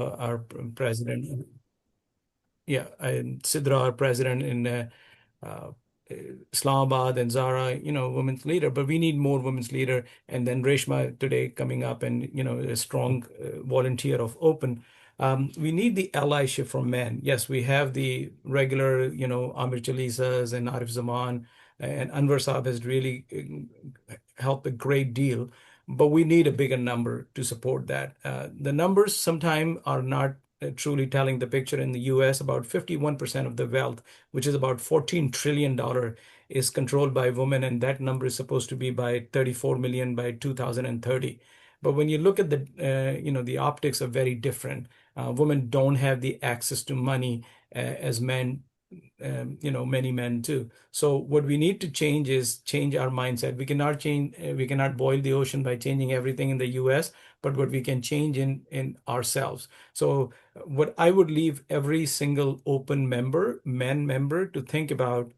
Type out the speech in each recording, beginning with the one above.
our president. Yeah, and Sidra, our president in uh, Islamabad, and Zara, women's leader. But we need more women's leader. And then Reshma today coming up, and a strong volunteer of Open. We need the allyship from men. Yes, we have the regular, Amir Chalisas and Arif Zaman, and Anwar Saab has really helped a great deal. But we need a bigger number to support that. The numbers sometimes are not truly telling the picture. In the US, about 51% of the wealth, which is about $14 trillion, is controlled by women, and that number is supposed to be by 34 million by 2030. But when you look at the optics are very different. Women don't have the access to money as men, many men do. So what we need to change is change our mindset. We cannot boil the ocean by changing everything in the US, but what we can change in ourselves. So what I would leave every single Open men member, to think about,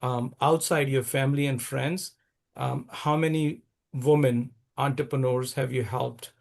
outside your family and friends, how many women entrepreneurs have you helped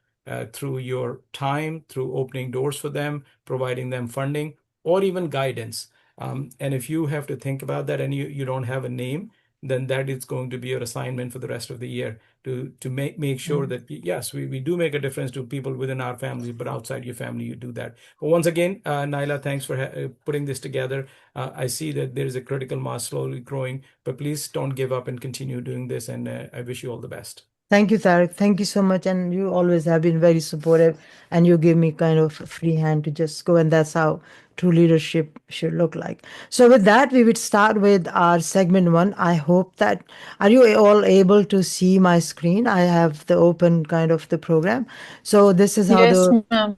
through your time, through opening doors for them, providing them funding, or even guidance. And if you have to think about that, and you don't have a name, then that is going to be your assignment for the rest of the year, to make sure that, yes, we do make a difference to people within our families, but outside your family, you do that. But once again, Naila, thanks for putting this together. I see that there is a critical mass slowly growing, but please don't give up and continue doing this. And I wish you all the best. Thank you, Tariq. Thank you so much. And you always have been very supportive, and you give me kind of a free hand to just go. And that's how true leadership should look like. So, with that, we would start with our segment one. I hope that, are you all able to see my screen? I have the open kind of the program. So, this is how Yes, the ma'am.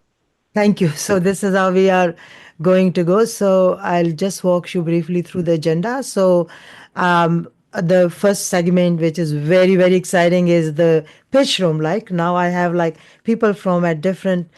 Thank you. So this is how we are going to go. So I'll just walk you briefly through the agenda. So the first segment, which is very, very exciting, is the pitch room. Like now I have like people from a different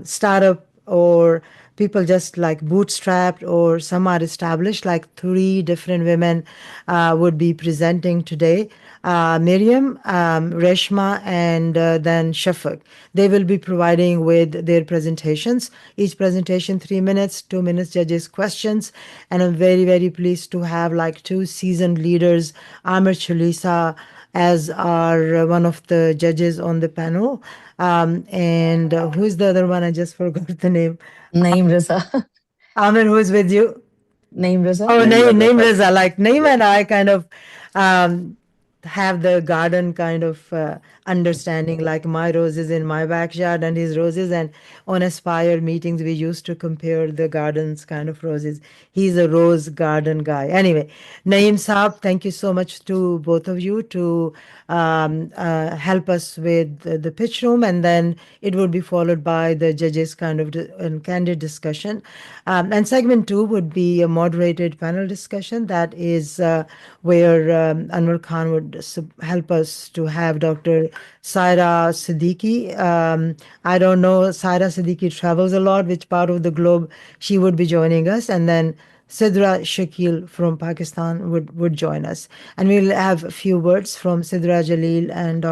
startup, or people just like bootstrapped, or some are established, like three different women would be presenting today. Miriam, Reshma, and then Shafak. They will be providing with their presentations. Each presentation 3 minutes, 2 minutes judges questions, and I'm very very pleased to have like two seasoned leaders, Amir Chalisa as our one of the judges on the panel, and who's the other one? I just forgot the name. Name Riza. Amir, who is with you? Name Riza. Oh, Name Reza, name sorry. Reza. Like name Yeah. and I kind of um, have the garden kind of understanding. Like my roses in my backyard and his roses, and on Aspire meetings we used to compare the gardens kind of roses. He's a rose garden guy. Anyway, Naeem Saab, thank you so much to both of you to help us with the pitch room, and then it would be followed by the judges kind of and candid discussion. And segment two would be a moderated panel discussion. That is where Anwar Khan would help us to have Dr. Saira Siddiqui. I don't know, Saira Siddiqui travels a lot, which part of the globe she would be joining us. And then Sidra Shakil from Pakistan would join us. And we'll have a few words from Sidra Jalil and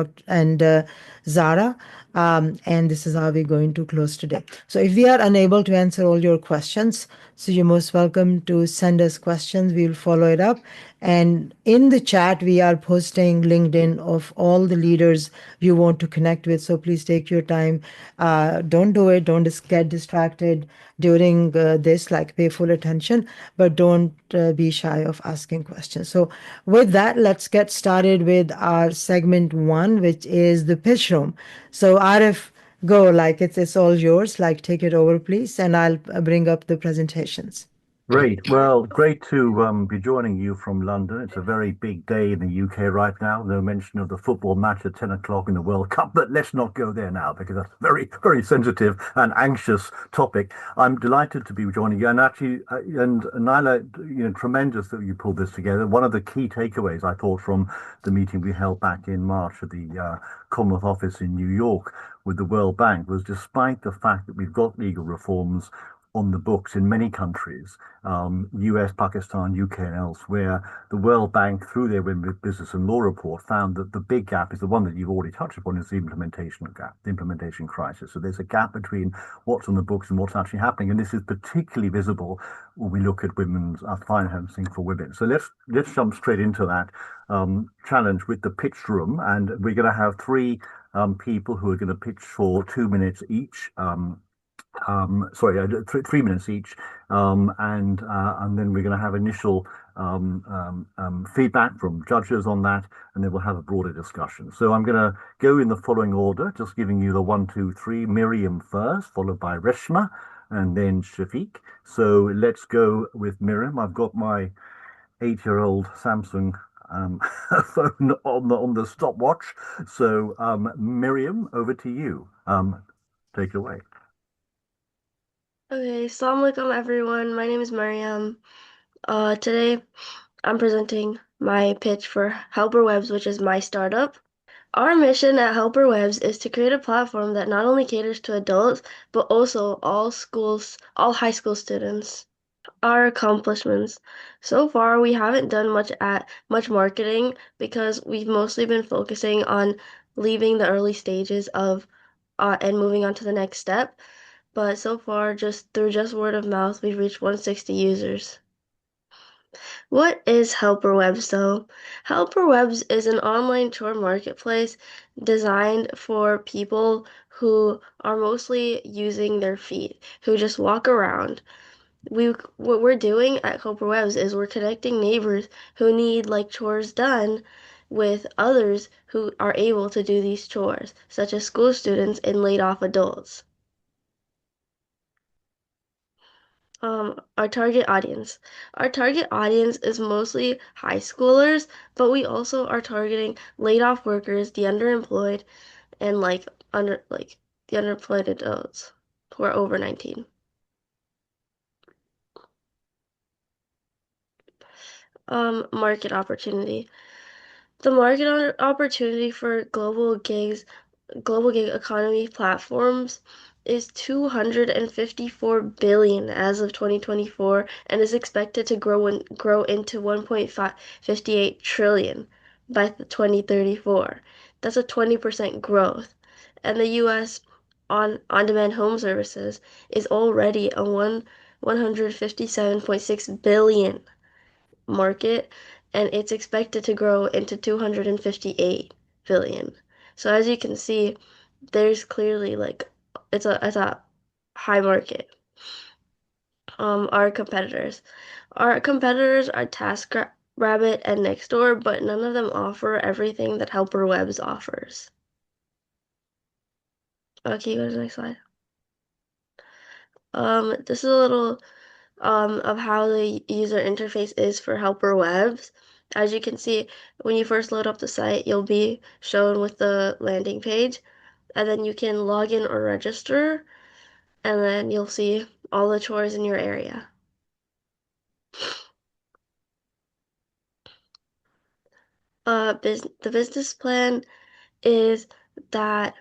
Zara. And this is how we're going to close today. So if we are unable to answer all your questions, so you're most welcome to send us questions. We'll follow it up. And in the chat, we are posting LinkedIn of all the leaders you want to connect with. So please take your time. Don't do it. Don't get distracted during this, like pay full attention, but don't be shy of asking questions. So with that, let's get started with our segment one, which is the pitch room. So Arif, go, like it's all yours. Like take it over, please, and I'll bring up the presentations. Great. Well, great to be joining you from London. It's a very big day in the UK right now. No mention of the football match at 10 o'clock in the World Cup, but let's not go there now because that's a very, very sensitive and anxious topic. I'm delighted to be joining you. And actually, and Naila, tremendous that you pulled this together. One of the key takeaways I thought from the meeting we held back in March at the Commonwealth Office in New York with the World Bank was, despite the fact that we've got legal reforms, on the books in many countries, US, Pakistan, UK, and elsewhere. The World Bank, through their Women Business and Law report, found that the big gap is the one that you've already touched upon, is the implementation gap, the implementation crisis. So there's a gap between what's on the books and what's actually happening, and this is particularly visible when we look at women's financing for women. So let's jump straight into that challenge with the pitch room, and we're going to have three people who are going to pitch for 2 minutes each. Sorry, 3 minutes each, and then we're going to have initial feedback from judges on that, and then we'll have a broader discussion. So I'm going to go in the following order, just giving you the 1, 2, 3. Miriam first, followed by Reshma, and then Shafiq. So let's go with Miriam. I've got my 8-year-old Samsung phone on the stopwatch. So Miriam, over to you. Take it away. Okay, Assalamu alaikum everyone. My name is Mariam. Today I'm presenting my pitch for Helper Webs, which is my startup. Our mission at Helper Webs is to create a platform that not only caters to adults, but also all high school students. Our accomplishments. So far, we haven't done much marketing because we've mostly been focusing on leaving the early stages of and moving on to the next step. But so far, just through word of mouth, we've reached 160 users. What is Helper Webs, though? Helper Webs is an online chore marketplace designed for people who are mostly using their feet, who just walk around. What we're doing at Helper Webs is we're connecting neighbors who need chores done with others who are able to do these chores, such as school students and laid off adults. Our target audience. Our target audience is mostly high schoolers, but we also are targeting laid off workers, the underemployed, and the underemployed adults who are over 19. Market opportunity. The market opportunity for global gig economy platforms is 254 billion as of 2024 and is expected to grow into 1.58 trillion by 2034. That's a 20% growth. And the US on-demand home services is already a 157.6 billion market, and it's expected to grow into 258 billion. So as you can see, there's clearly it's a high market. Our competitors. Our competitors are TaskRabbit and Nextdoor, but none of them offer everything that Helper Webs offers. Okay, go to the next slide. This is a little of how the user interface is for Helper Webs. As you can see, when you first load up the site, you'll be shown with the landing page, and then you can log in or register, and then you'll see all the chores in your area. The business plan is that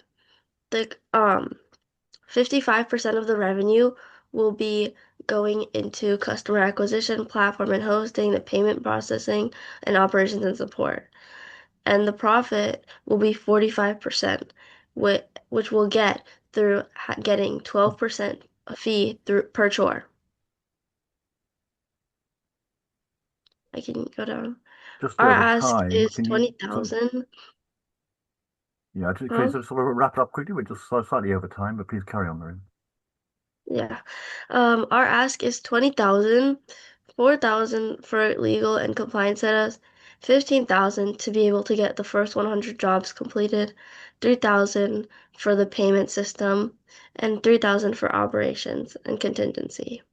the 55% of the revenue will be going into customer acquisition, platform and hosting, the payment processing, and operations and support. And the profit will be 45%, which we'll get through getting 12% a fee per chore. I can go down. Just Our over ask time, is can you 20,000. yeah, can you sort of wrap up quickly? We're just slightly over time, but please carry on, Marin. Yeah. Our ask is 20,000, 4,000 for legal and compliance setups, 15,000 to be able to get the first 100 jobs completed, 3,000 for the payment system, and 3,000 for operations and contingency.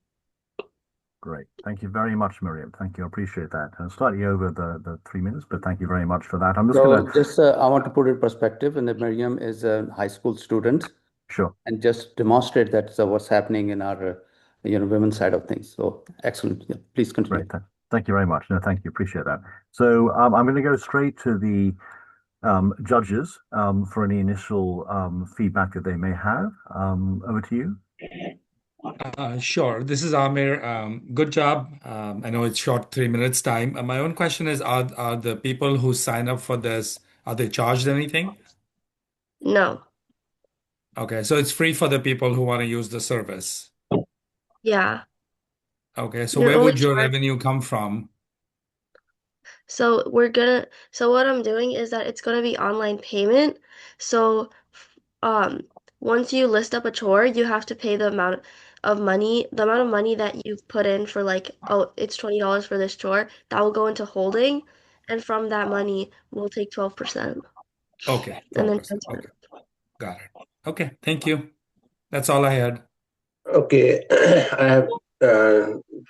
Great. Thank you very much, Miriam. Thank you. I appreciate that. Slightly over the 3 minutes, but thank you very much for that. I'm just going to I want to put it in perspective, and that Miriam is a high school student. Sure. And just demonstrate that what's happening in our women's side of things. So excellent. Yeah, please continue. Great. Thank you very much. No, thank you. Appreciate that. So I'm going to go straight to the judges for any initial feedback that they may have. Over to you. Sure. This is Amir. Good job. I know it's short, 3 minutes time. My own question is, are the people who sign up for this, are they charged anything? No. Okay, so it's free for the people who want to use the service. Yeah. Okay, so You're where only would your charged. revenue come from? So what I'm doing is that it's gonna be online payment. So um once you list up a chore, you have to pay the amount of money that you've put in for like, oh, it's $20 for this chore, that will go into holding, and from that money we'll take 12% Okay, and then 12%. transfer Okay, it. got it. Okay, thank you. That's all I had. Okay, I have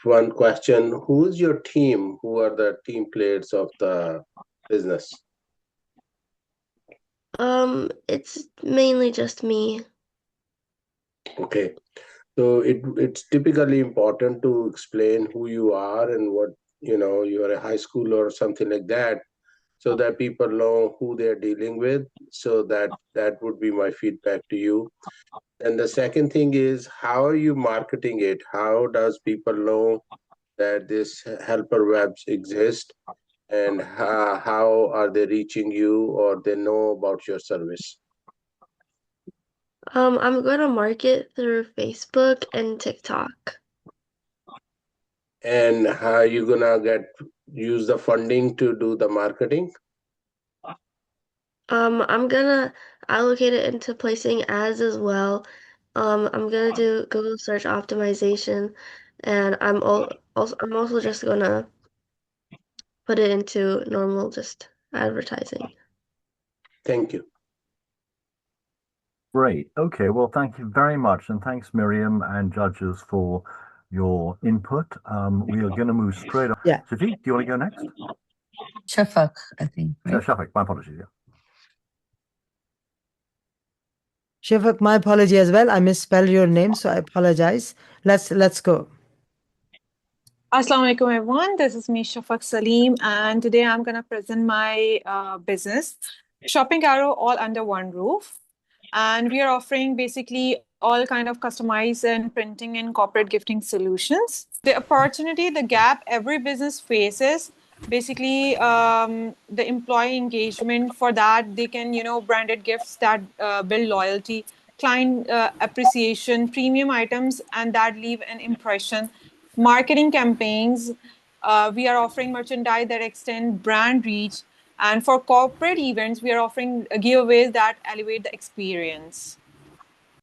one question. Who's your team? Who are the team players of the business? It's mainly just me. Okay, so it's typically important to explain who you are and what, you are a high school or something like that, so that people know who they're dealing with. So that would be my feedback to you. And the second thing is, how are you marketing it? How does people know that this helper webs exist, and how are they reaching you or they know about your service? I'm gonna market through Facebook and TikTok. And how are you gonna use the funding to do the marketing? I'm gonna allocate it into placing ads as well. I'm gonna do Google search optimization, and I'm also just gonna put it into normal just advertising. Thank you. Great. Okay. Well, thank you very much. And thanks, Miriam and judges, for your input. We are going to move straight on. Yeah. Sujeet, do you want to go next? Shafak, I think, right? Shafik, my apologies. Yeah. Shafak, my apology as well. I misspelled your name, so I apologize. Let's go. Assalamu alaikum, everyone. This is me, Shafak Salim, and today I'm going to present my business, Shopping Arrow, all under one roof. And we are offering basically all kind of customized and printing and corporate gifting solutions. The opportunity, the gap every business faces, basically the employee engagement. For that, they can, branded gifts that build loyalty, client appreciation, premium items, and that leave an impression. Marketing campaigns, we are offering merchandise that extend brand reach. And for corporate events, we are offering giveaways that elevate the experience.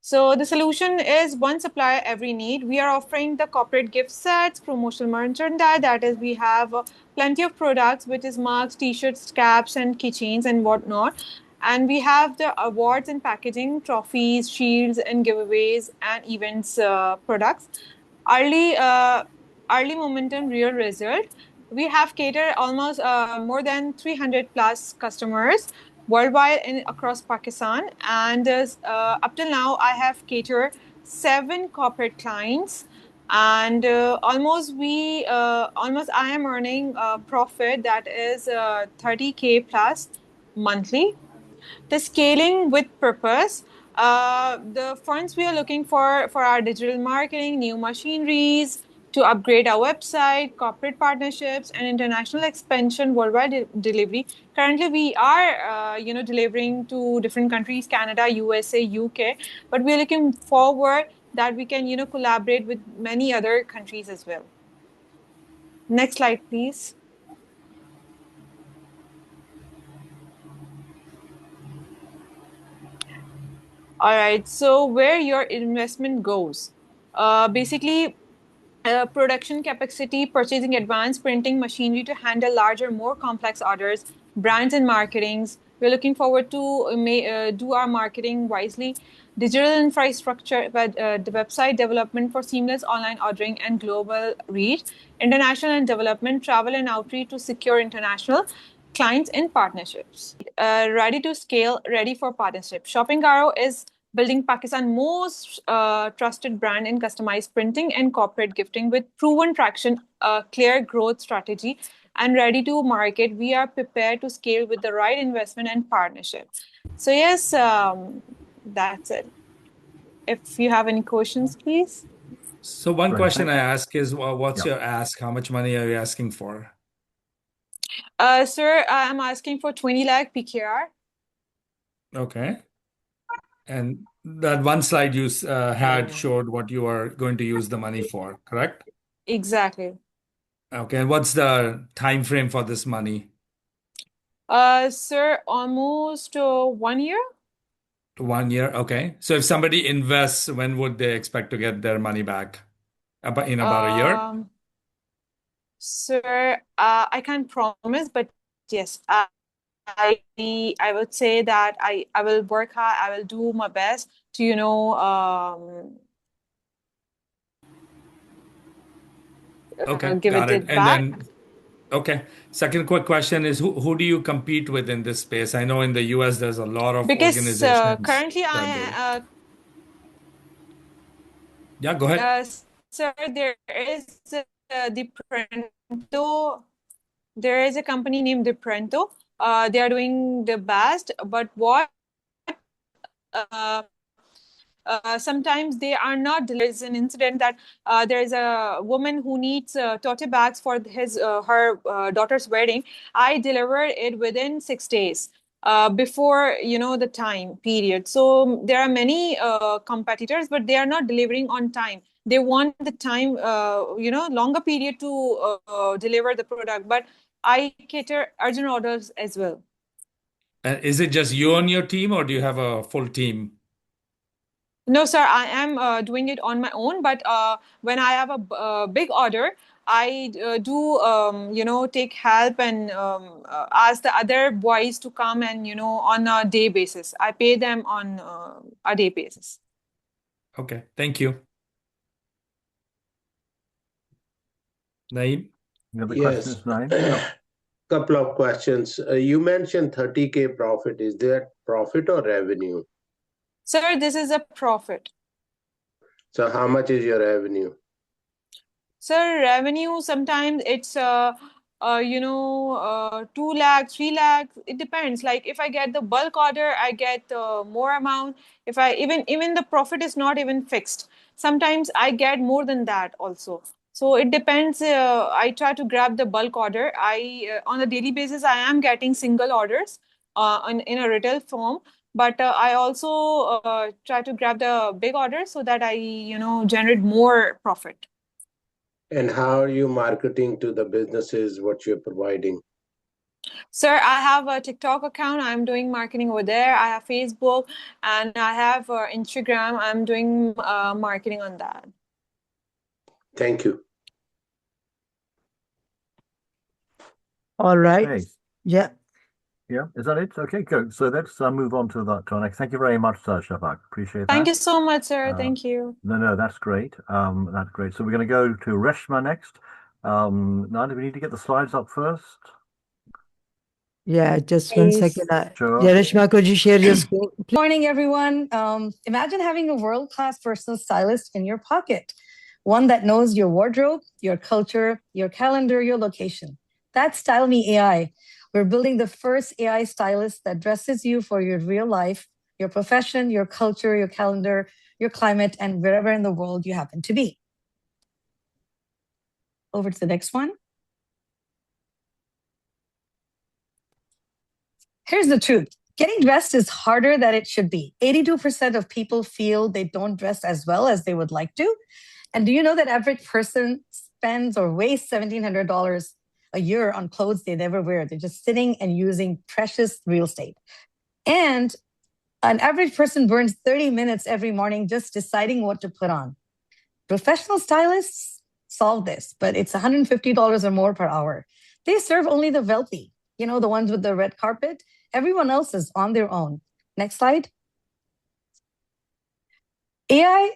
So the solution is one supplier, every need. We are offering the corporate gift sets, promotional merchandise. That is, we have plenty of products, which is mugs, t-shirts, caps, and keychains and whatnot. And we have the awards and packaging, trophies, shields, and giveaways and events products. Early, early momentum, real result. We have catered almost more than 300 plus customers worldwide across Pakistan. And up till now, I have catered 7 corporate clients. And almost I am earning a profit that is 30K plus monthly. The scaling with purpose. The funds we are looking for our digital marketing, new machineries to upgrade our website, corporate partnerships, and international expansion, worldwide delivery. Currently, we are delivering to different countries: Canada, USA, UK. But we are looking forward that we can collaborate with many other countries as well. Next slide, please. All right. So where your investment goes, basically, production capacity, purchasing advanced printing machinery to handle larger, more complex orders, brands and marketings. We're looking forward to do our marketing wisely. Digital infrastructure, the website development for seamless online ordering and global reach. International and development, travel and outreach to secure international clients and partnerships. Ready to scale, ready for partnership. Shopping Arrow is building Pakistan's most trusted brand in customized printing and corporate gifting with proven traction, a clear growth strategy, and ready to market. We are prepared to scale with the right investment and partnership. So yes, that's it. If you have any questions, please. So one Great. question I ask is, well, what's Yeah. your ask? How much money are you asking for? Sir, I'm asking for 20 lakh PKR. Okay. And that one slide you had Yeah. showed what you are going to use the money for, correct? Exactly. Okay. And what's the time frame for this money? Sir, almost 1 year. 1 year. Okay. So if somebody invests, when would they expect to get their money back? In about a year? Sir, I can't promise, but yes, I would say that I will work hard. I will do my best to Okay, give got it. it And back. then, okay. Second quick question is who do you compete with in this space? I know in the US there's a lot of Because organizations currently that do. I Yeah, go ahead. sir, there is the Prento. There is a company named Deprento. They are doing the best, but what uh, sometimes they are not. There's an incident that there is a woman who needs tote bags for her daughter's wedding. I delivered it within 6 days before the time period. So there are many competitors, but they are not delivering on time. They want the time, longer period to deliver the product. But I cater urgent orders as well. And is it just you on your team or do you have a full team? No, sir, I am doing it on my own. But when I have a big order, I do, take help and ask the other boys to come and, on a day basis. I pay them on a day basis. Okay, thank you. Naeem? You have the Yes. questions, Naeem? Couple of questions. You mentioned 30K profit. Is that profit or revenue? Sir, this is a profit. So how much is your revenue? Sir, revenue sometimes it's 2 lakh, 3 lakh. It depends. Like if I get the bulk order, I get more amount. If I even the profit is not even fixed. Sometimes I get more than that also. So it depends. I try to grab the bulk order. I on a daily basis I am getting single orders in a retail form. But I also try to grab the big orders so that I generate more profit. And how are you marketing to the businesses what you're providing? Sir, I have a TikTok account. I'm doing marketing over there. I have Facebook and I have Instagram. I'm doing marketing on that. Thank you. All right. Okay. Yeah. Yeah, is that it? Okay, good. So let's move on to that, Tonic. Thank you very much, Shafak. Appreciate that. Thank you so much, sir. Thank you. No, that's great. That's great. So we're going to go to Reshma next. Nanda, we need to get the slides up first. Yeah, just one Please. second. Sure. Yeah, Reshma, could you share your screen? Morning, everyone. Imagine having a world-class personal stylist in your pocket, one that knows your wardrobe, your culture, your calendar, your location. That's Style Me AI. We're building the first AI stylist that dresses you for your real life, your profession, your culture, your calendar, your climate, and wherever in the world you happen to be. Over to the next one. Here's the truth. Getting dressed is harder than it should be. 82% of people feel they don't dress as well as they would like to. And do you know that average person spends or wastes $1,700 a year on clothes they never wear? They're just sitting and using precious real estate. And an average person burns 30 minutes every morning just deciding what to put on. Professional stylists solve this, but it's $150 or more per hour. They serve only the wealthy, the ones with the red carpet. Everyone else is on their own. Next slide. AI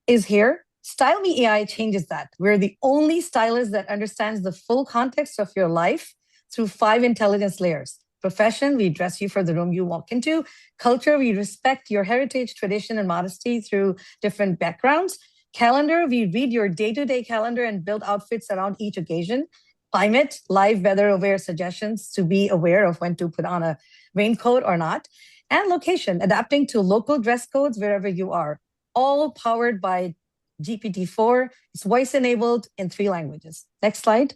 is here. Style Me AI changes that. We're the only stylist that understands the full context of your life through 5 intelligence layers. Profession, we dress you for the room you walk into. Culture, we respect your heritage, tradition, and modesty through different backgrounds. Calendar, we read your day-to-day calendar and build outfits around each occasion. Climate, live weather-aware suggestions to be aware of when to put on a raincoat or not. And location, adapting to local dress codes wherever you are. All powered by GPT-4. It's voice-enabled in 3 languages. Next slide.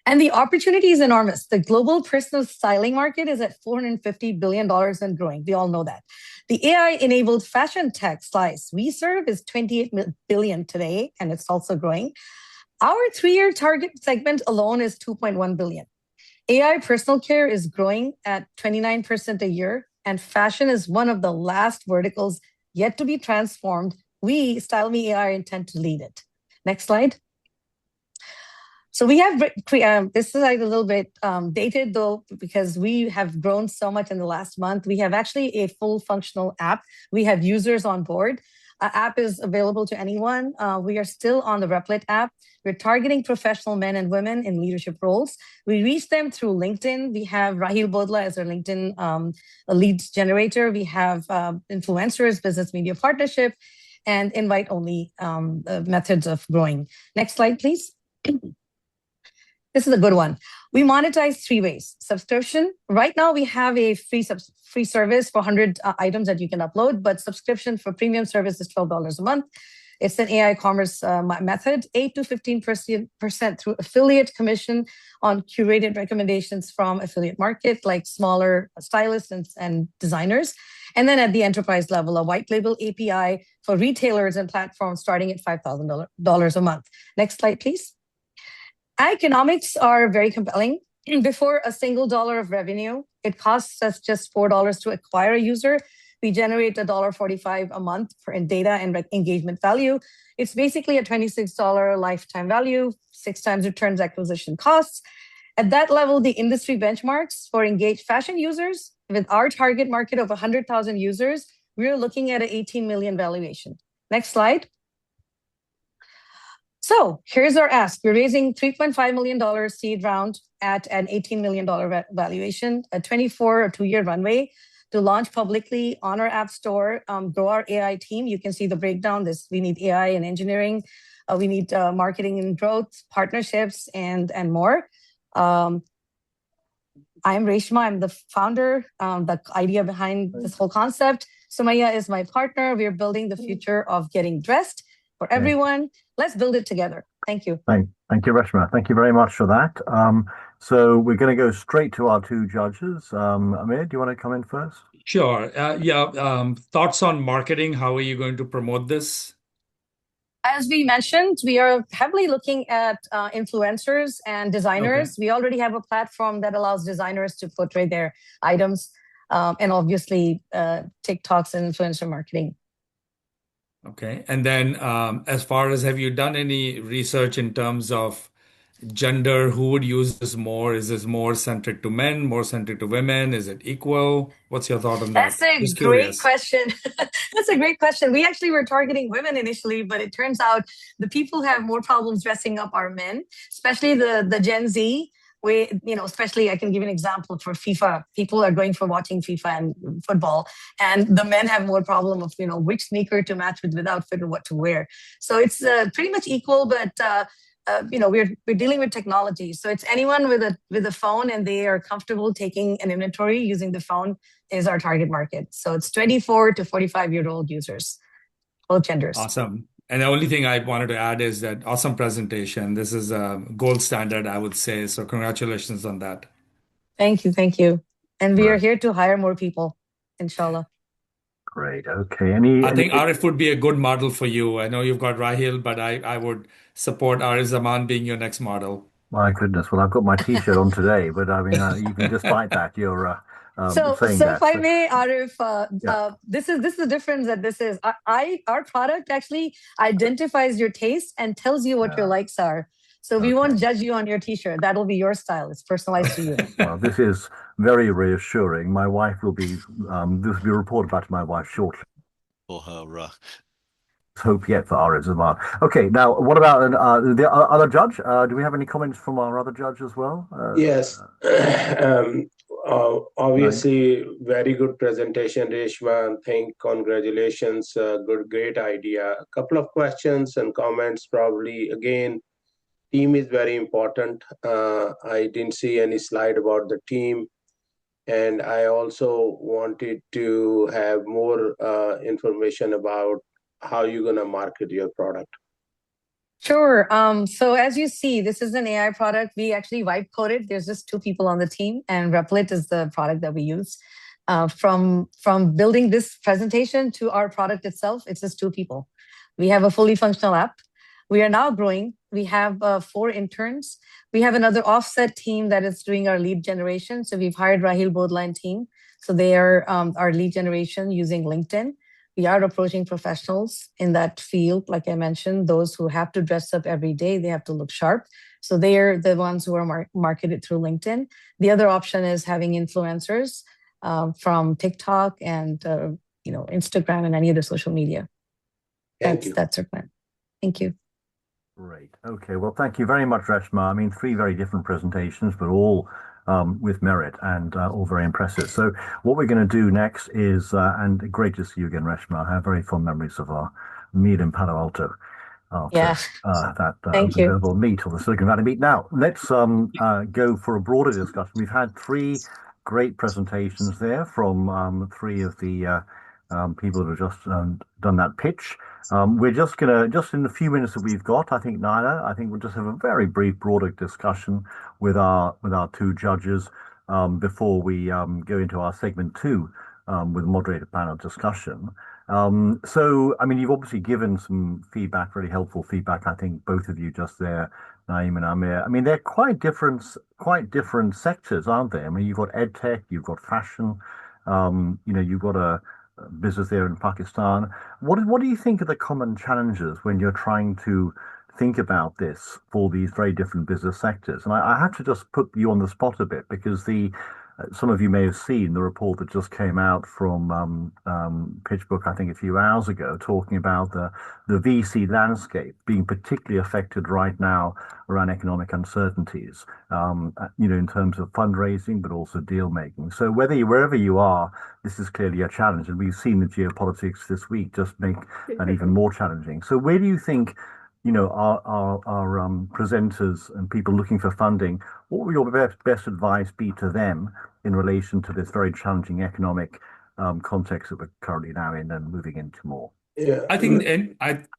And the opportunity is enormous. The global personal styling market is at $450 billion and growing. We all know that. The AI-enabled fashion tech slice we serve is $28 billion today, and it's also growing. Our 3-year target segment alone is $2.1 billion. AI personal care is growing at 29% a year, and fashion is one of the last verticals yet to be transformed. We, Style Me AI, intend to lead it. Next slide. So we have, this is like a little bit dated though, because we have grown so much in the last month. We have actually a full functional app. We have users on board. Our app is available to anyone. We are still on the Replit app. We're targeting professional men and women in leadership roles. We reach them through LinkedIn. We have Rahil Bodla as our LinkedIn leads generator. We have influencers, business media partnership, and invite-only methods of growing. Next slide, please. This is a good one. We monetize 3 ways. Subscription. Right now, we have a free service for 100 items that you can upload, but subscription for premium service is $12 a month. It's an AI commerce method, 8 to 15% through affiliate commission on curated recommendations from affiliate market, like smaller stylists and designers. And then at the enterprise level, a white label API for retailers and platforms starting at $5,000 a month. Next slide, please. Economics are very compelling. Before a single dollar of revenue, it costs us just $4 to acquire a user. We generate $1.45 a month in data and engagement value. It's basically a $26 lifetime value, 6 times returns acquisition costs. At that level, the industry benchmarks for engaged fashion users, with our target market of 100,000 users, we're looking at an 18 million valuation. Next slide. So here's our ask. We're raising $3.5 million seed round at an $18 million valuation, a 24 or 2-year runway to launch publicly on our app store, grow our AI team. You can see the breakdown. We need AI and engineering. We need marketing and growth, partnerships, and more. I'm Reshma. I'm the founder, the idea behind this whole concept. Sumaya is my partner. We're building the future of getting dressed for everyone. Let's build it together. Thank you. Thank you, Reshma. Thank you very much for that. So we're going to go straight to our 2 judges. Amir, do you want to come in first? Sure. Thoughts on marketing? How are you going to promote this? As we mentioned, we are heavily looking at influencers and designers. Okay. We already have a platform that allows designers to portray their items, and obviously TikToks and influencer marketing. Okay. And then as far as, have you done any research in terms of gender? Who would use this more? Is this more centric to men, more centric to women? Is it equal? What's your thought on that? That's a great question. That's a great question. We actually were targeting women initially, but it turns out the people who have more problems dressing up are men, especially the Gen Z. Especially I can give an example for FIFA. People are going for watching FIFA and football, and the men have more problem of which sneaker to match with outfit or what to wear. So it's pretty much equal, but we're dealing with technology. So it's anyone with a phone and they are comfortable taking an inventory using the phone is our target market. So it's 24 to 45-year-old users, both genders. Awesome. And the only thing I wanted to add is that awesome presentation. This is a gold standard, I would say. So congratulations on that. Thank you. Thank you. And we are here to hire more people, inshallah. Great. Okay. I think Arif would be a good model for you. I know you've got Rahil, but I would support Arif Zaman being your next model. My goodness. Well, I've got my T-shirt on today, but I mean, even despite that, you're saying that. If I may, Arif, this is the difference that this is. Our product actually identifies your taste and tells you what your likes are. So we won't judge you on your T-shirt. That'll be your style. It's personalized to you. Well, this is very reassuring. My wife will be. This will be reported back to my wife shortly. For her. Hope yet for Arif Zaman. Okay, now what about the other judge? Do we have any comments from our other judge as well? Yes. Obviously, very good presentation, Reshma. Congratulations. Great idea. A couple of questions and comments, probably. Again, team is very important. I didn't see any slide about the team. And I also wanted to have more information about how you're going to market your product. Sure. So as you see, this is an AI product. We actually vibe coded. There's just 2 people on the team, and Replit is the product that we use. From building this presentation to our product itself, it's just 2 people. We have a fully functional app. We are now growing. We have 4 interns. We have another offset team that is doing our lead generation. So we've hired Rahil Bodline team. So they are our lead generation using LinkedIn. We are approaching professionals in that field. Like I mentioned, those who have to dress up every day, they have to look sharp. So they're the ones who are marketed through LinkedIn. The other option is having influencers from TikTok and Instagram and any other social media. That's our plan. Thank you. Great. Okay. Well, thank you very much, Reshma. I mean, 3 very different presentations, but all with merit and all very impressive. So what we're going to do next is, and great to see you again, Reshma. I have very fond memories of our meet in Palo Alto after that open global meet, or the Silicon Valley meet. Now, let's go for a broader discussion. We've had 3 great presentations there from 3 of the people who have just done that pitch. We're just in the few minutes that we've got, I think, Naila, I think we'll just have a very brief, broader discussion with our 2 judges before we go into our segment 2 with moderated panel discussion. So, I mean, you've obviously given some feedback, really helpful feedback. I think both of you just there, Naeem and Amir. I mean, they're quite different sectors, aren't they? I mean, you've got ed tech, you've got fashion, you've got a business there in Pakistan. What do you think are the common challenges when you're trying to think about this for these very different business sectors? And I have to just put you on the spot a bit, because some of you may have seen the report that just came out from PitchBook, I think a few hours ago, talking about the VC landscape being particularly affected right now around economic uncertainties, in terms of fundraising, but also deal making. So wherever you are, this is clearly a challenge. And we've seen the geopolitics this week just make that even more challenging. So where do you think, our presenters and people looking for funding, what will your best advice be to them in relation to this very challenging economic context that we're currently now in and moving into more? Yeah, I think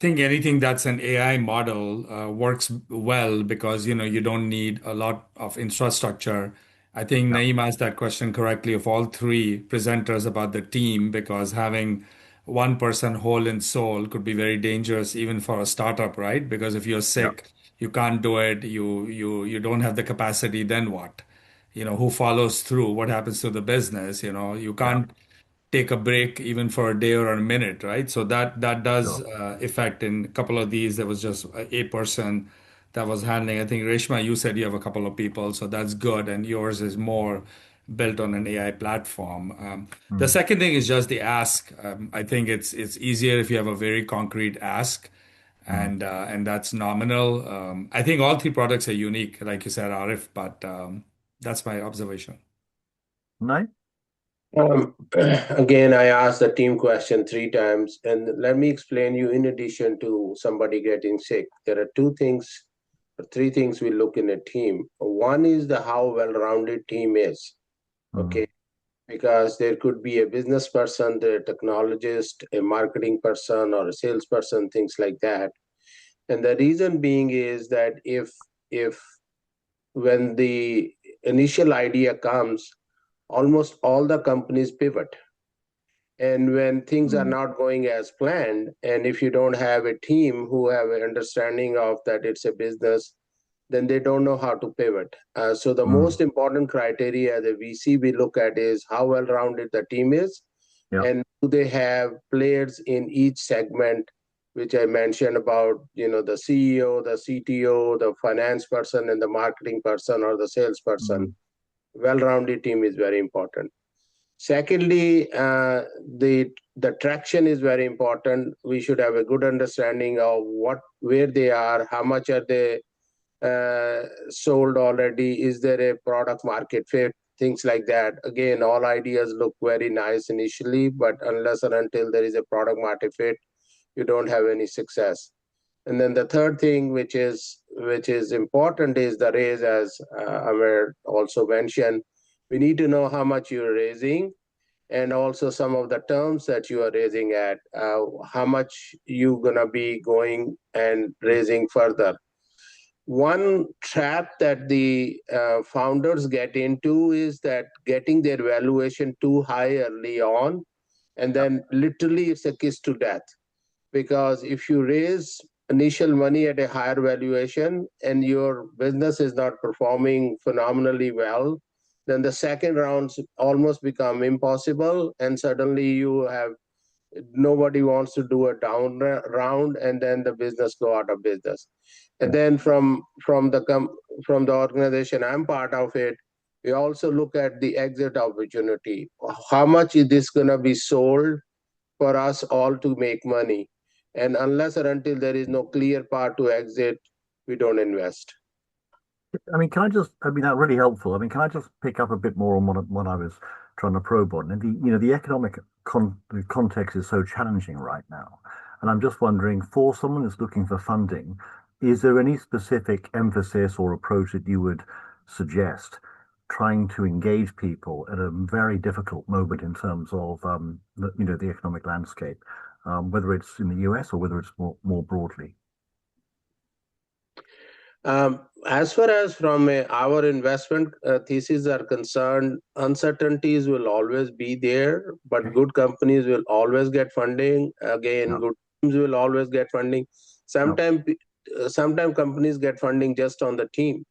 anything that's an AI model works well, because you don't need a lot of infrastructure. I think Naeem asked that question correctly of all 3 presenters about the team, because having one person whole and soul could be very dangerous even for a startup, right? Because if you're sick, you can't do it, you don't have the capacity, then what? Who follows through? What happens to the business? You can't take a break even for a day or a minute, right? So that does affect. In a couple of these, there was just a person that was handling. I think Reshma, you said you have a couple of people, so that's good, and yours is more built on an AI platform. The second thing is just the ask. I think it's easier if you have a very concrete ask, and that's nominal. I think all 3 products are unique, like you said, Arif, but that's my observation. Naeem? Again, I asked the team question 3 times, and let me explain you. In addition to somebody getting sick, there are 2 things, or 3 things we look in a team. One is the how well-rounded team is, okay? Because there could be a business person, a technologist, a marketing person, or a salesperson, things like that. And the reason being is that if when the initial idea comes, almost all the companies pivot. And when things are not going as planned, and if you don't have a team who have an understanding of that it's a business, then they don't know how to pivot. So the most important criteria that we look at is how well-rounded the team is, and do they have players in each segment, which I mentioned about, the CEO, the CTO, the finance person, and the marketing person, or the salesperson. Well-rounded team is very important. Secondly, the traction is very important. We should have a good understanding of where they are, how much are they sold already, is there a product market fit, things like that. Again, all ideas look very nice initially, but unless and until there is a product market fit, you don't have any success. And then the third thing, which is important, is the raise, as Amir also mentioned. We need to know how much you're raising, and also some of the terms that you are raising at, how much you gonna be going and raising further. One trap that the founders get into is that getting their valuation too high early on, and then literally it's a kiss to death. Because if you raise initial money at a higher valuation and your business is not performing phenomenally well, then the second rounds almost become impossible, and suddenly you have nobody wants to do a down round, and then the business go out of business. And then from the organization I'm part of it, we also look at the exit opportunity. How much is this going to be sold for us all to make money? And unless or until there is no clear path to exit, we don't invest. I mean, that's really helpful. I mean, can I just pick up a bit more on what I was trying to probe on? And the economic the context is so challenging right now. And I'm just wondering, for someone who's looking for funding, is there any specific emphasis or approach that you would suggest trying to engage people at a very difficult moment in terms of, the economic landscape, whether it's in the US or whether it's more broadly? As far as from our investment thesis are concerned, uncertainties will always be there, but good companies will always get funding. Again, good teams will always get funding. Sometimes companies get funding just on the team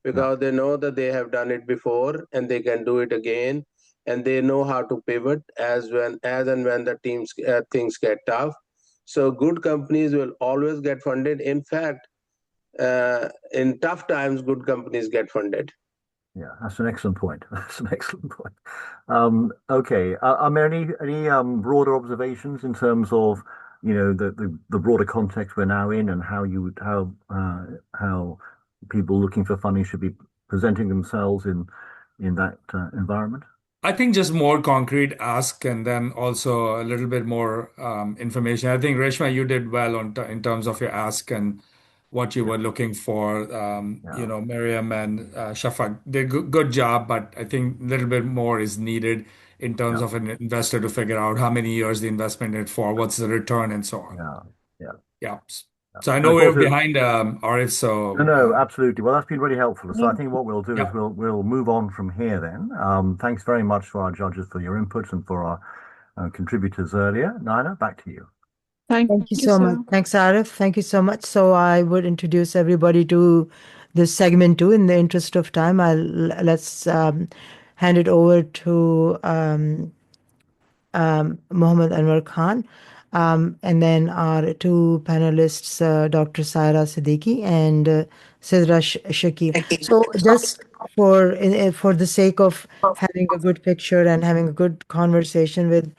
because they know that they have done it before and they can do it again, and they know how to pivot as and when the teams things get tough. So good companies will always get funded. In fact, in tough times, good companies get funded. Yeah, that's an excellent point. That's an excellent point. Okay, are there any broader observations in terms of the broader context we're now in, and how people looking for funding should be presenting themselves in that environment? I think just more concrete ask, and then also a little bit more information. I think Reshma, you did well in terms of your ask and what you were looking for. Miriam and Shafak did good job, but I think a little bit more is needed in terms of an investor to figure out how many years the investment is for, what's the return, and so on. Yeah. So I know we're behind Arif, so No, absolutely. Well, that's been really helpful. So I think what we'll do is we'll move on from here then. Thanks very much for our judges for your inputs and for our contributors earlier. Nina, back to you. Thank Thank you you, so sir. much. Thanks, Arif. Thank you so much. So I would introduce everybody to this segment two. In the interest of time, let's hand it over to Mohammed Anwar Khan, and then our two panelists, Dr. Saira Siddiqui and Sidra Shakil. So just for the sake of having a good picture and having a good conversation with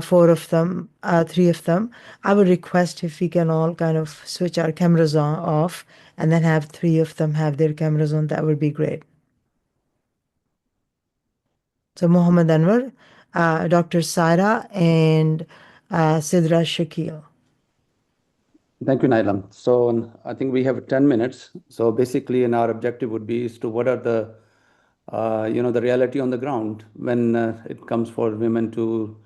three of them, I would request if we can all kind of switch our cameras off and then have three of them have their cameras on. That would be great. So Mohammed Anwar, Dr. Saira, and Sidra Shakil. Thank you, Nailam. So I think we have 10 minutes. So basically, our objective would be is to what are the the reality on the ground when it comes for women to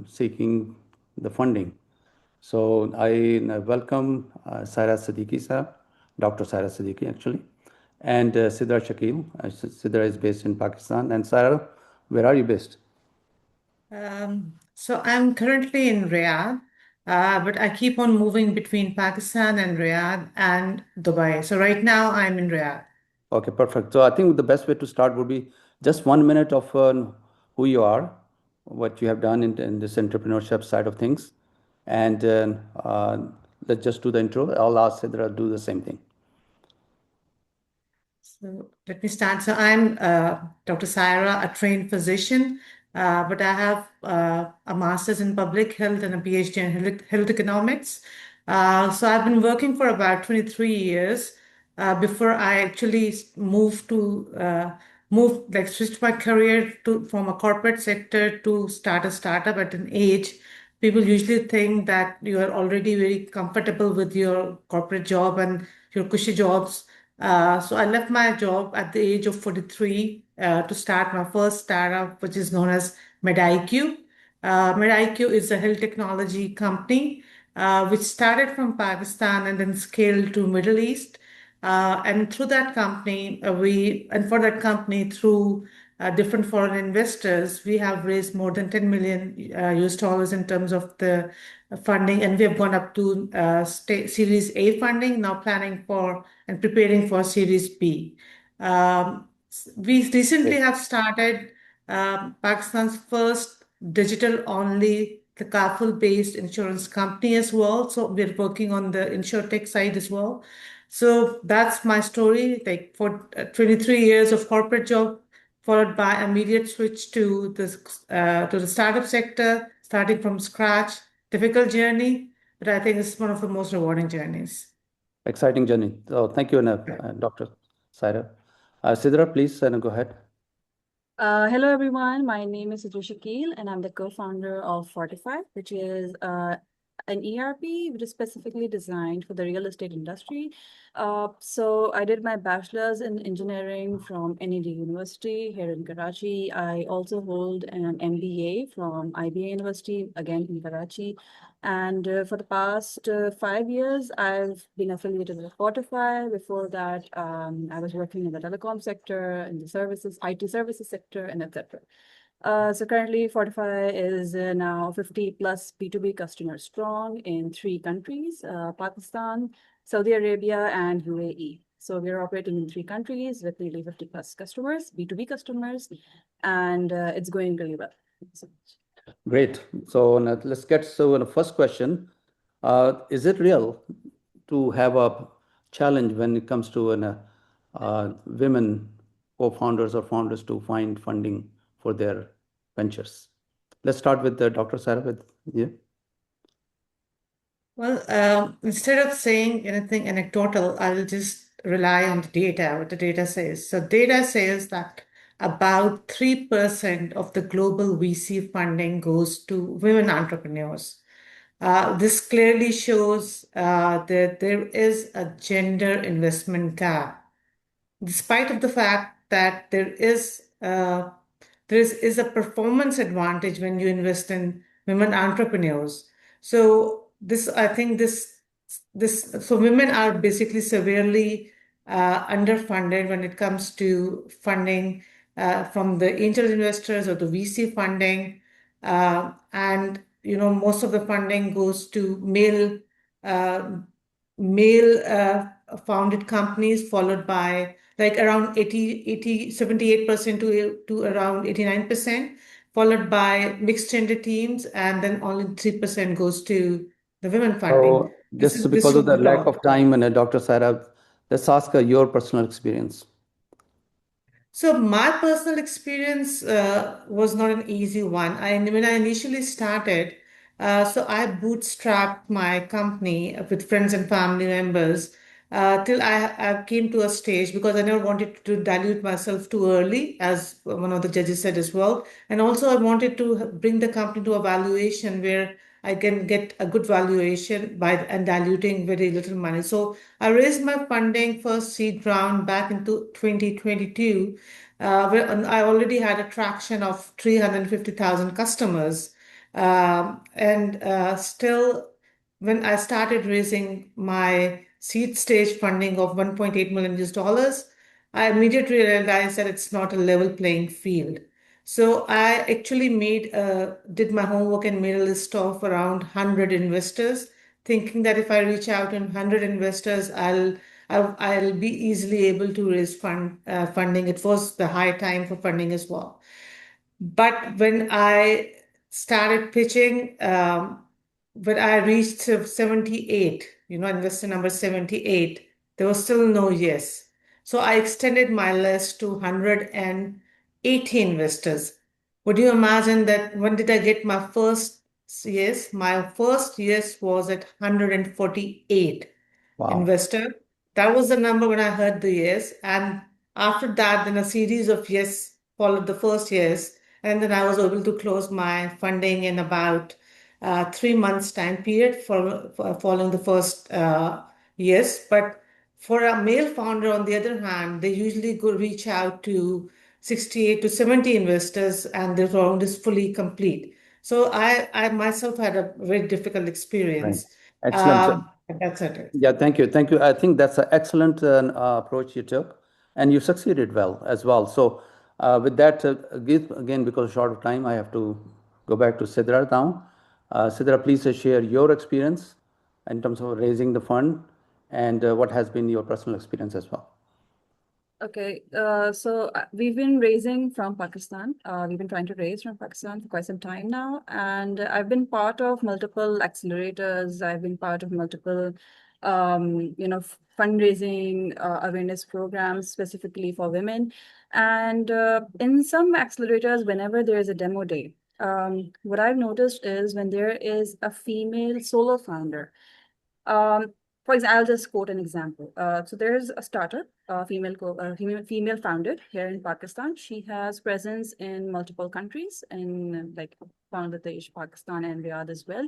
seeking the funding. So I welcome Saira Siddiqui, sir, Dr. Saira Siddiqui, actually, and Sidra Shakil. Sidra is based in Pakistan. And Saira, where are you based? So I'm currently in Riyadh, but I keep on moving between Pakistan and Riyadh and Dubai. So right now I'm in Riyadh. Okay, perfect. So I think the best way to start would be just 1 minute of who you are, what you have done in this entrepreneurship side of things. And let's just do the intro. I'll ask Sidra to do the same thing. So let me start. So I'm Dr. Saira, a trained physician, but I have a master's in public health and a PhD in health economics. So I've been working for about 23 years before I actually switched my career from a corporate sector to start a startup at an age. People usually think that you are already very comfortable with your corporate job and your cushy jobs. So I left my job at the age of 43 to start my first startup, which is known as MedIQ. MedIQ is a health technology company which started from Pakistan and then scaled to Middle East. And through that company, for that company, through different foreign investors, we have raised more than 10 million US dollars in terms of the funding, and we have gone up to Series A funding, now planning for and preparing for Series B. We recently have started Pakistan's first digital-only Takaful-based insurance company as well. So we're working on the insurtech side as well. So that's my story. Like for 23 years of corporate job, followed by immediate switch to the startup sector, starting from scratch. Difficult journey, but I think it's one of the most rewarding journeys. Exciting journey. So thank you, Dr. Saira. Sidra, please go ahead. Hello, everyone. My name is Sidhu Shakil, and I'm the co-founder of Fortify, which is an ERP which is specifically designed for the real estate industry. So I did my bachelor's in engineering from NED University here in Karachi. I also hold an MBA from IBA University, again in Karachi. And for the past 5 years, I've been affiliated with Fortify. Before that, I was working in the telecom sector, in the services, IT services sector, and etc. So currently, Fortify is now 50 plus B2B customers strong in 3 countries, Pakistan, Saudi Arabia, and UAE. So we're operating in 3 countries with nearly 50 plus customers, B2B customers, and it's going really well. Thank you so much. Great. So let's get to the first question. Is it real to have a challenge when it comes to women co-founders or founders to find funding for their ventures? Let's start with Dr. Sarah with you. Well, instead of saying anything anecdotal, I'll just rely on the data, what the data says. So data says that about 3% of the global VC funding goes to women entrepreneurs. This clearly shows that there is a gender investment gap, despite of the fact that there is a performance advantage when you invest in women entrepreneurs. So I think so women are basically severely underfunded when it comes to funding from the angel investors or the VC funding, and most of the funding goes to male founded companies, followed by like around 78% to around 89%, followed by mixed gender teams, and then only 3% goes to the women funding. So just because should of the be lack wrong. of time, and Dr. Sarah, let's ask your personal experience. So my personal experience was not an easy one. When I initially started, so I bootstrapped my company with friends and family members till I came to a stage, because I never wanted to dilute myself too early, as one of the judges said as well. And also I wanted to bring the company to a valuation where I can get a good valuation by and diluting very little money. So I raised my funding first seed round back into 2022, where I already had a traction of 350,000 customers. And still, when I started raising my seed stage funding of 1.8 million US dollars, I immediately realized that it's not a level playing field. So I actually did my homework and made a list of around 100 investors, thinking that if I reach out to 100 investors, I'll be easily able to raise funding. It was the high time for funding as well. But when I started pitching, when I reached 78, investor number 78, there was still no yes. So I extended my list to 180 investors. Would you imagine that when did I get my first yes? My first yes was at 148 investor. That was the number when I heard the yes. And after that, then a series of yes followed the first yes. And then I was able to close my funding in about 3 months time period for following the first yes. But for a male founder, on the other hand, they usually go reach out to 68 to 70 investors, and the round is fully complete. So I myself had a very difficult Right. experience. Excellent. That's it. Yeah, thank you. Thank you. I think that's an excellent approach you took, and you succeeded well as well. So, with that, again, because short of time, I have to go back to Sidra now. Sidra, please share your experience in terms of raising the fund and what has been your personal experience as well. Okay, so we've been raising from Pakistan. We've been trying to raise from Pakistan for quite some time now, and I've been part of multiple accelerators. I've been part of multiple, fundraising awareness programs specifically for women. And in some accelerators, whenever there is a demo day, what I've noticed is when there is a female solo founder. For example, I'll just quote an example. So there's a startup, female founded here in Pakistan. She has presence in multiple countries, in like Bangladesh, Pakistan, and Riyadh as well.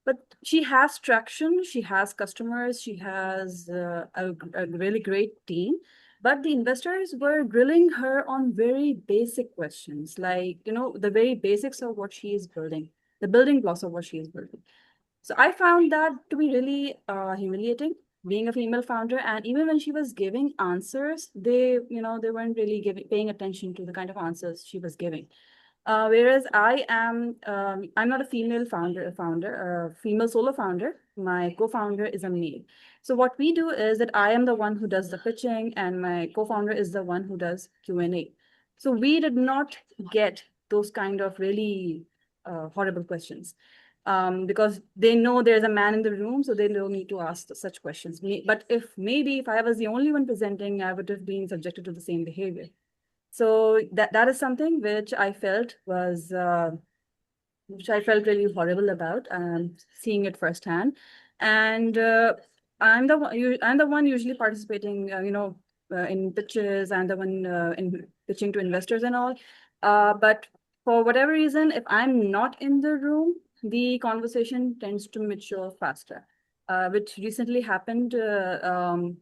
But she has traction, she has customers, she has a really great team. But the investors were grilling her on very basic questions, like, the very basics of what she is building, the building blocks of what she is building. So I found that to be really humiliating, being a female founder. And even when she was giving answers, they weren't really paying attention to the kind of answers she was giving. Whereas I'm not a female female solo founder. My co-founder is a male. So what we do is that I am the one who does the pitching, and my co-founder is the one who does Q&A. So we did not get those kind of really horrible questions. Because they know there's a man in the room, so they don't need to ask such questions. But if I was the only one presenting, I would have been subjected to the same behavior. So that is something which I felt really horrible about, seeing it firsthand. And I'm the one usually participating, in pitches. I'm the one in pitching to investors and all. But for whatever reason, if I'm not in the room, the conversation tends to mature faster. Which recently happened.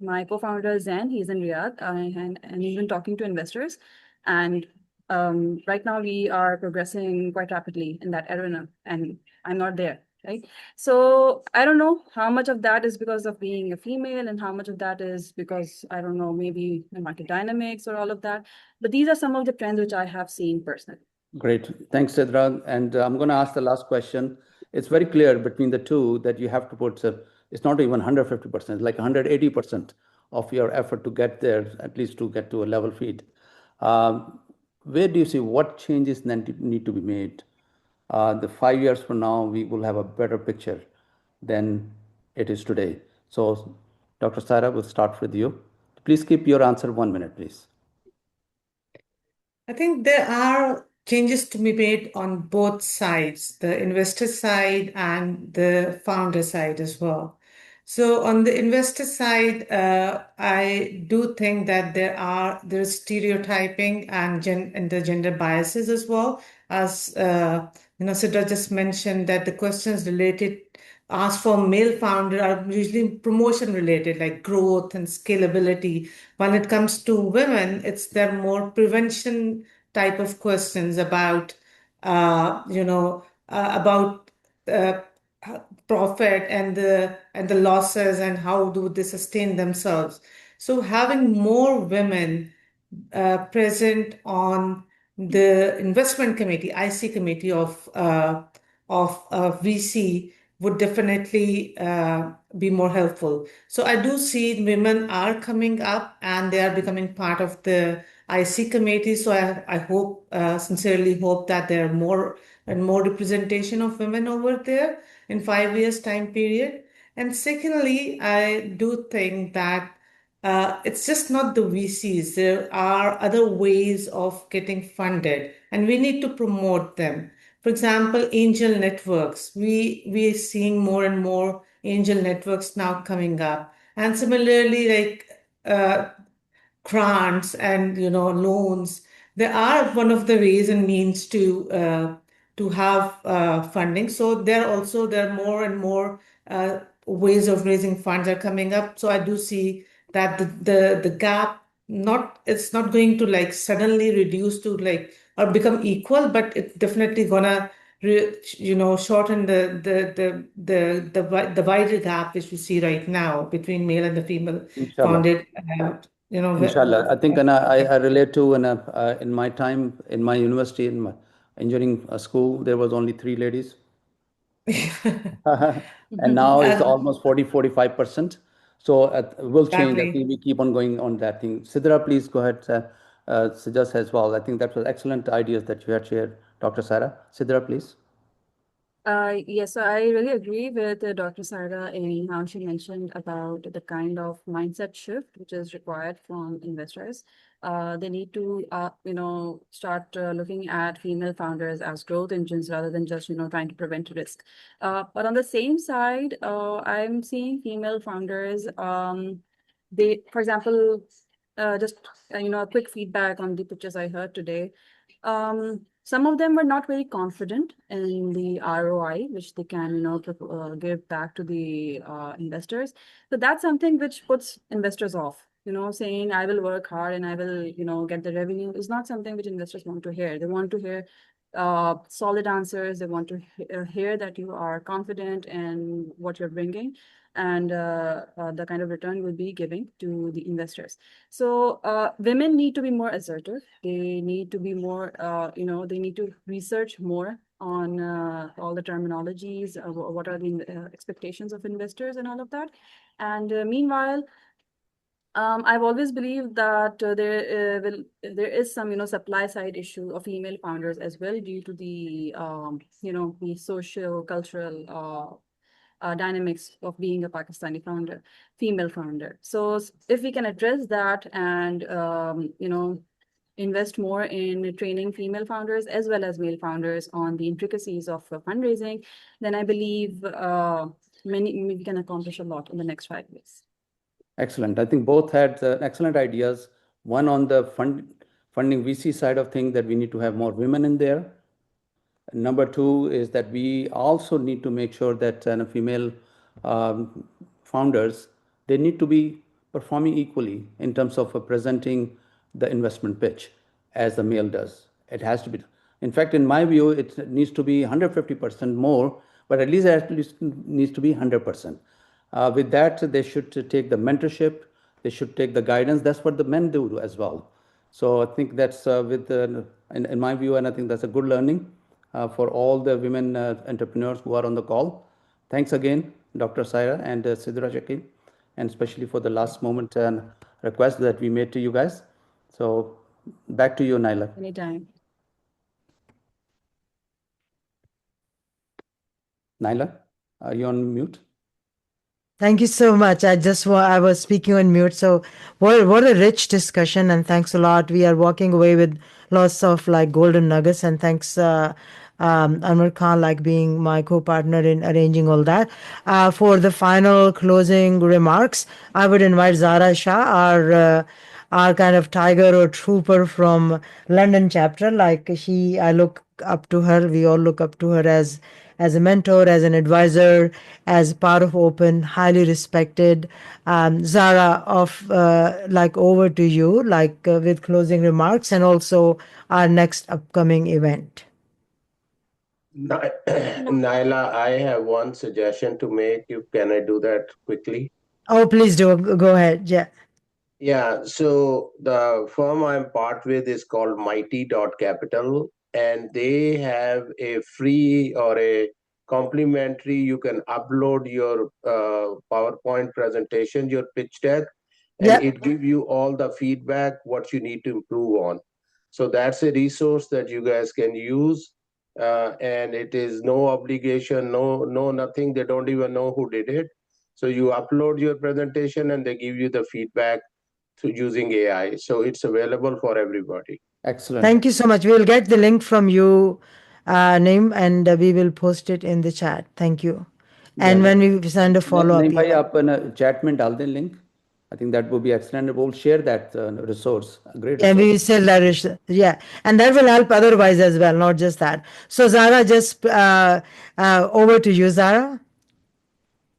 My co-founder Zen, he's in Riyadh, and he's been talking to investors, and right now we are progressing quite rapidly in that arena, and I'm not there, right? So I don't know how much of that is because of being a female, and how much of that is because, I don't know, maybe the market dynamics or all of that. But these are some of the trends which I have seen personally. Great. Thanks, Sidra. And I'm going to ask the last question. It's very clear between the two that you have to put, it's not even 150%, like 180% of your effort to get there, at least to get to a level feed. Where do you see what changes then need to be made? The 5 years from now, we will have a better picture than it is today. So, Dr. Sarah, we'll start with you. Please keep your answer 1 minute, please. I think there are changes to be made on both sides, the investor side and the founder side as well. So on the investor side, I do think that there's stereotyping and the gender biases as well. As Sidra just mentioned, that the questions asked for male founder are usually promotion related, like growth and scalability. When it comes to women, they're more prevention type of questions about, about uh, profit and the losses, and how do they sustain themselves. So having more women present on the investment committee, IC committee of VC would definitely be more helpful. So I do see women are coming up and they are becoming part of the IC committee. So I hope, sincerely hope that there are more and more representation of women over there in 5 years time period. And secondly, I do think that it's just not the VCs. There are other ways of getting funded, and we need to promote them. For example, angel networks. We are seeing more and more angel networks now coming up, and similarly, like grants and loans. They are one of the ways and means to have funding. So there are more and more ways of raising funds are coming up. So I do see that the gap it's not going to like suddenly reduce to like or become equal, but it's definitely gonna shorten the wider gap which we see right now between male and the female Inshallah. founded Inshallah. I think, and I relate to, and in my time, in my university, in my engineering school, there was only 3 ladies. And now it's almost 40-45%. So we'll change. I Exactly. think we keep on going on that thing. Sidra, please go ahead, suggest as well. I think that was excellent ideas that you had shared, Dr. Sarah. Sidra, please. Yes, so I really agree with Dr. Sarah in how she mentioned about the kind of mindset shift which is required from investors. They need to, start looking at female founders as growth engines rather than just, trying to prevent risk. But on the same side, I'm seeing female founders, for example, just, a quick feedback on the pitches I heard today. Some of them were not very confident in the ROI, which they can, give back to the investors. So that's something which puts investors off. Saying I will work hard and I will, get the revenue is not something which investors want to hear. They want to hear solid answers. They want to hear that you are confident in what you're bringing and the kind of return you'll be giving to the investors. So women need to be more assertive. They need to be more, they need to research more on all the terminologies, what are the expectations of investors and all of that. And meanwhile, I've always believed that there is some supply side issue of female founders as well due to the the social cultural dynamics of being a Pakistani female founder. So if we can address that and invest more in training female founders as well as male founders on the intricacies of fundraising, then I believe we can accomplish a lot in the next 5 years. Excellent. I think both had excellent ideas. One on the funding VC side of things, that we need to have more women in there. Number two is that we also need to make sure that female founders, they need to be performing equally in terms of presenting the investment pitch as the male does. It has to be. In fact, in my view, it needs to be 150% more, but at least needs to be 100%. With that, they should take the mentorship, they should take the guidance. That's what the men do as well. So I think that's in my view, and I think that's a good learning for all the women entrepreneurs who are on the call. Thanks again, Dr. Saira and Sidra Shakil, and especially for the last moment and request that we made to you guys. So back to you, Naila. Anytime. Naila, are you on mute? Thank you so much. I was speaking on mute. So what a rich discussion, and thanks a lot. We are walking away with lots of like golden nuggets, and thanks Anwar Khan like being my co-partner in arranging all that. For the final closing remarks, I would invite Zara Shah, our kind of tiger or trooper from London chapter. Like I look up to her. We all look up to her as a mentor, as an advisor, as part of Open, highly respected. Zara, over to you, with closing remarks and also our next upcoming event. Naila, I have one suggestion to make. Can I do that quickly? Oh, please do. Go ahead. Yeah. Yeah, so the firm I'm part with is called Mighty Capital, and they have a free or a complimentary, you can upload your PowerPoint presentation, your pitch deck, and Yeah. it gives you all the feedback, what you need to improve on. So that's a resource that you guys can use, and it is no obligation, no nothing. They don't even know who did it. So you upload your presentation and they give you the feedback through using AI. So it's available for everybody. Excellent. Thank you so much. We will get the link from you, Naeem, and we will post it in the chat. Thank you. And when we send a follow-up, नहीं भाई आप chat में डाल दें link. I think that would be excellent. We'll share that resource. A great resource. and we will sell that. Yeah, and that will help otherwise as well, not just that. So Zara, just over to you, Zara.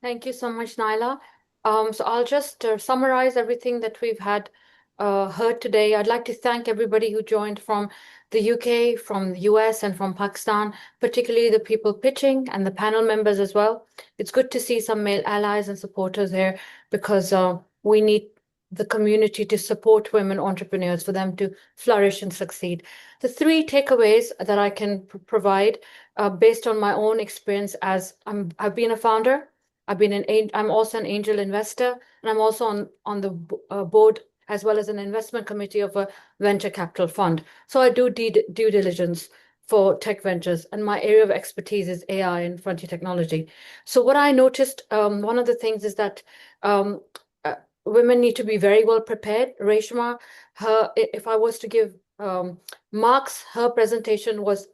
Thank you so much, Naila. So I'll just summarize everything that we've had heard today. I'd like to thank everybody who joined from the UK, from the US, and from Pakistan, particularly the people pitching and the panel members as well. It's good to see some male allies and supporters here because we need the community to support women entrepreneurs for them to flourish and succeed. The three takeaways that I can provide based on my own experience as I've been a founder, I'm also an angel investor, and I'm also on the board as well as an investment committee of a venture capital fund. So I do due diligence for tech ventures, and my area of expertise is AI and frontier technology. So what I noticed, one of the things is that women need to be very well prepared. Reshma, if I was to give marks, her presentation was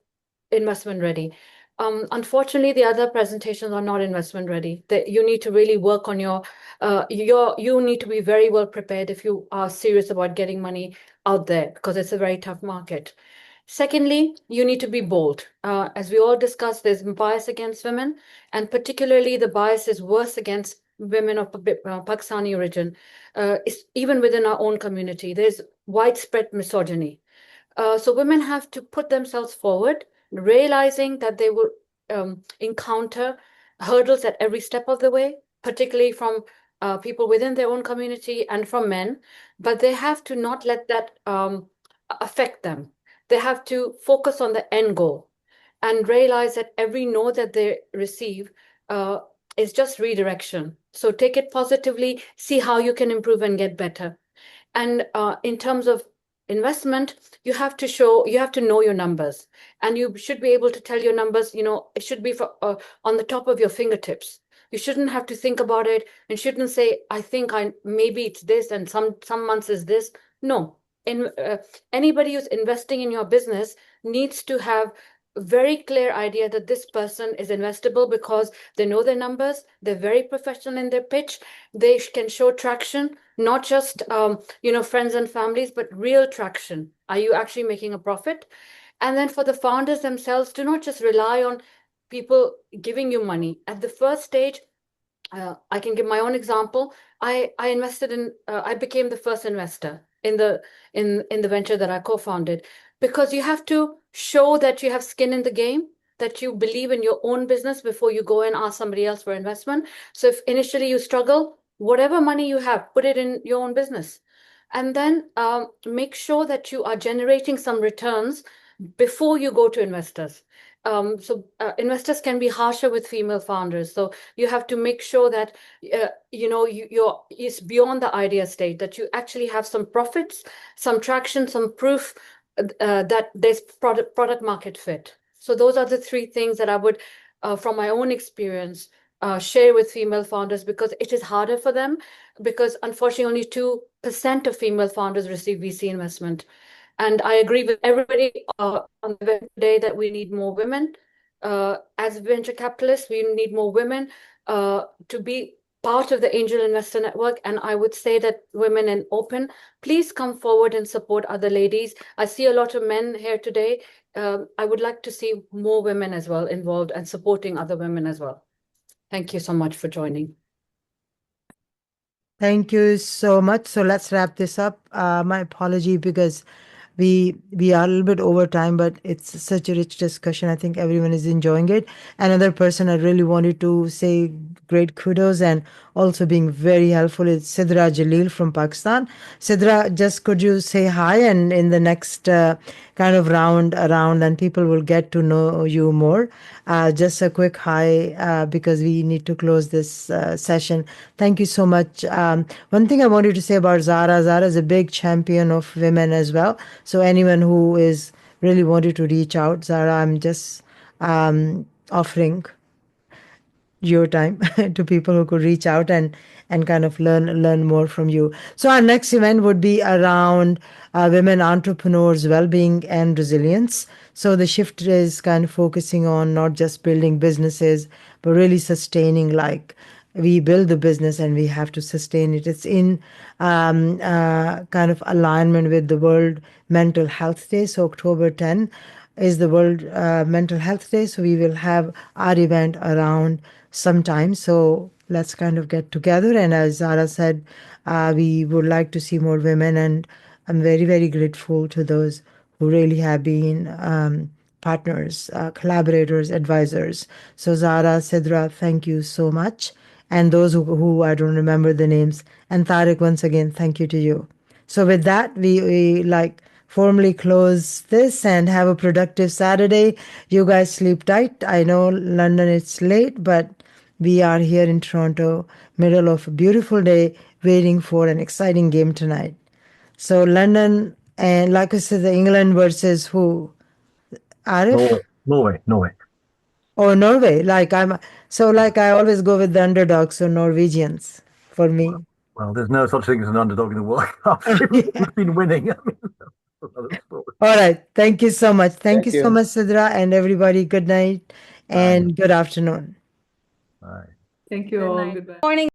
investment ready. Unfortunately, the other presentations are not investment ready. You need to really work on you need to be very well prepared if you are serious about getting money out there because it's a very tough market. Secondly, you need to be bold. As we all discussed, there's bias against women, and particularly the bias is worse against women of Pakistani origin. Even within our own community, there's widespread misogyny. So women have to put themselves forward, realizing that they will encounter hurdles at every step of the way, particularly from people within their own community and from men. But they have to not let that affect them. They have to focus on the end goal and realize that every no that they receive is just redirection. So take it positively, see how you can improve and get better. And in terms of investment, you have to know your numbers, and you should be able to tell your numbers. It should be on the top of your fingertips. You shouldn't have to think about it and shouldn't say, I think maybe it's this and some months is this. No. Anybody who's investing in your business needs to have a very clear idea that this person is investable because they know their numbers, they're very professional in their pitch, they can show traction, not just friends and families, but real traction. Are you actually making a profit? And then for the founders themselves, do not just rely on people giving you money. At the first stage, I can give my own example. I invested in. I became the first investor in the venture that I co-founded because you have to show that you have skin in the game, that you believe in your own business before you go and ask somebody else for investment. So if initially you struggle, whatever money you have, put it in your own business, and then make sure that you are generating some returns before you go to investors. So investors can be harsher with female founders. So you have to make sure that it's beyond the idea state, that you actually have some profits, some traction, some proof that there's product market fit. So those are the three things that I would, from my own experience, share with female founders because it is harder for them because unfortunately only 2% of female founders receive VC investment. And I agree with everybody on the event today that we need more women. As venture capitalists, we need more women to be part of the angel investor network. And I would say that women in open, please come forward and support other ladies. I see a lot of men here today. I would like to see more women as well involved and supporting other women as well. Thank you so much for joining. Thank you so much. So let's wrap this up. My apology because we are a little bit over time, but it's such a rich discussion. I think everyone is enjoying it. Another person I really wanted to say great kudos and also being very helpful is Sidra Jalil from Pakistan. Sidra, just could you say hi, and in the next kind of round around, and people will get to know you more. Just a quick hi because we need to close this session. Thank you so much. One thing I wanted to say about Zara is a big champion of women as well. So anyone who is really wanted to reach out, Zara, I'm just offering your time to people who could reach out and kind of learn more from you. So our next event would be around women entrepreneurs' well-being and resilience. So the shift is kind of focusing on not just building businesses, but really sustaining, like we build the business and we have to sustain it. It's in kind of alignment with the World Mental Health Day. So October 10 is the World Mental Health Day. So we will have our event around sometime. So let's kind of get together. And as Zara said, we would like to see more women, and I'm very, very grateful to those who really have been partners, collaborators, advisors. So Zara, Sidra, thank you so much. And those who I don't remember the names. And Tariq, once again, thank you to you. So with that, we like formally close this and have a productive Saturday. You guys sleep tight. I know London it's late, but we are here in Toronto, middle of a beautiful day, waiting for an exciting game tonight. So London, and like I said, the England versus who? Arif? Norway. Or Norway. Like I always go with the underdogs, so Norwegians for me. Well, there's no such thing as an underdog in the World Cup. We've been winning. I mean, that's another story. All right. Thank you so much. Thank you Thank so you. much, Sidra, and everybody. Good night Bye. and good afternoon. Bye. Thank you Good all. night. Goodbye. Morning.